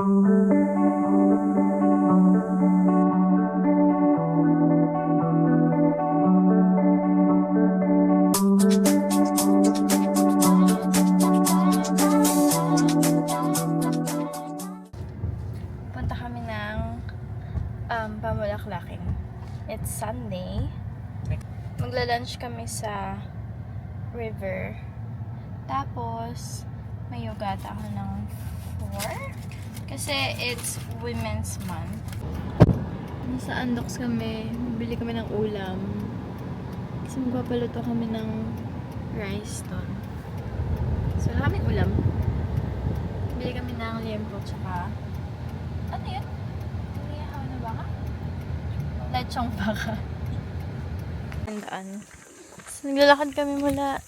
Punta kami ng Pamulaklaking. It's Sunday. Magla-lunch kami sa river. Tapos, may yoga ako ng 4. Kasi it's Women's Month. Nasa Andox kami. Bili kami ng ulam. Kasi magpapaluto kami ng rice doon. So, wala kaming ulam. Bili kami ng liempo tsaka ano yun? Niyahaw na baka? Lechong baka. Tandaan. So, naglalakad kami mula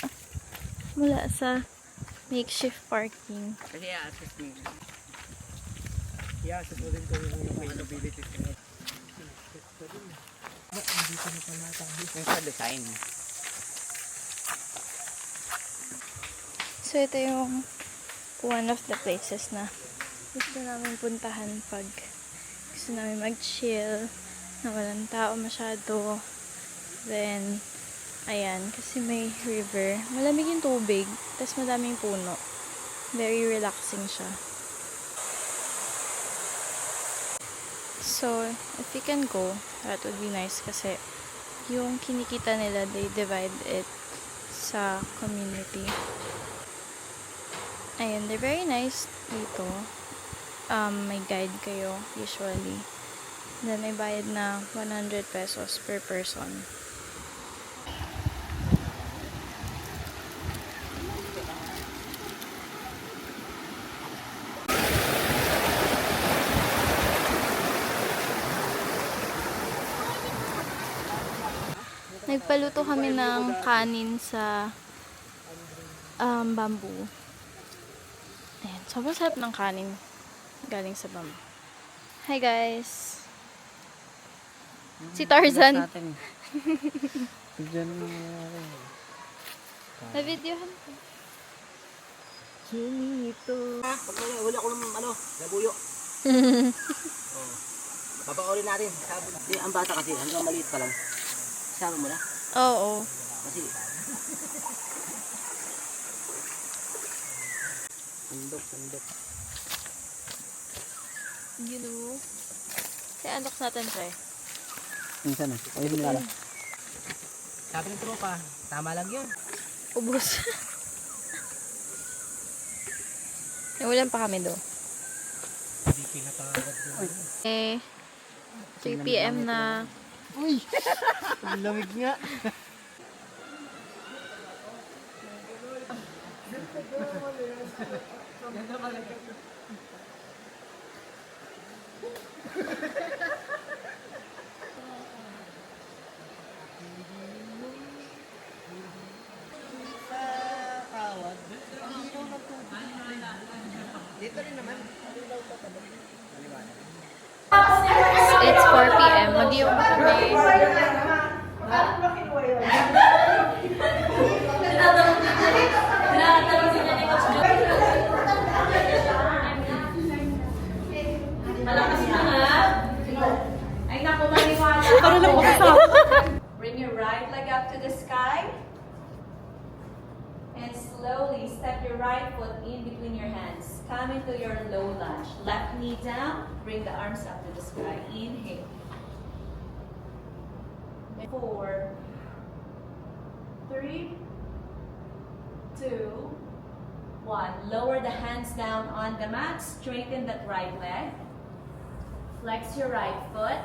sa makeshift parking. Kasi i-access mo yun. I-access mo rin kung yung availability ko. Dito na pala tayo. Yung sa design. So, ito yung one of the places na gusto namin puntahan pag gusto namin mag-chill na walang tao masyado. Then, ayan, kasi may river. Malamig yung tubig, tapos madaming puno. Very relaxing siya. So, if you can go, that would be nice kasi yung kinikita nila, they divide it sa community. Ayun, they're very nice dito. May guide kayo, usually. Then, may bayad na 100 pesos per person. Nagpaluto kami ng kanin sa bamboo. Ayan, sobrang sarap ng kanin galing sa bamboo. Hi guys! Si Tarzan. Diyan mo natin. Na-videohan ko. Chinito. Wala ko ng labuyo. Papakulin natin. Sabi, ang bata kasi, hanggang maliit pa lang. Sabi mo na? Oo. Kasi, sandok. You know. Say, unbox natin, pre. Minsan na. Ayun mo lang. Sabi ng tropa, tama lang yun. Ubus. Naulan pa kami do. Hindi pinatawag yun. 3 PM na. Uy! Ang lamig nga. Dito rin naman. It's 4 PM. Mag-iwan kami. Bring your right leg up to the sky. And slowly step your right foot in between your hands. Come into your low lunge. Left knee down. Bring the arms up to the sky. Inhale. 4, 3, 2, 1. Lower the hands down on the mat. Straighten that right leg. Flex your right foot.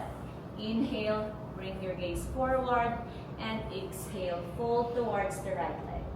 Inhale. Bring your gaze forward. And exhale. Fold towards the right leg.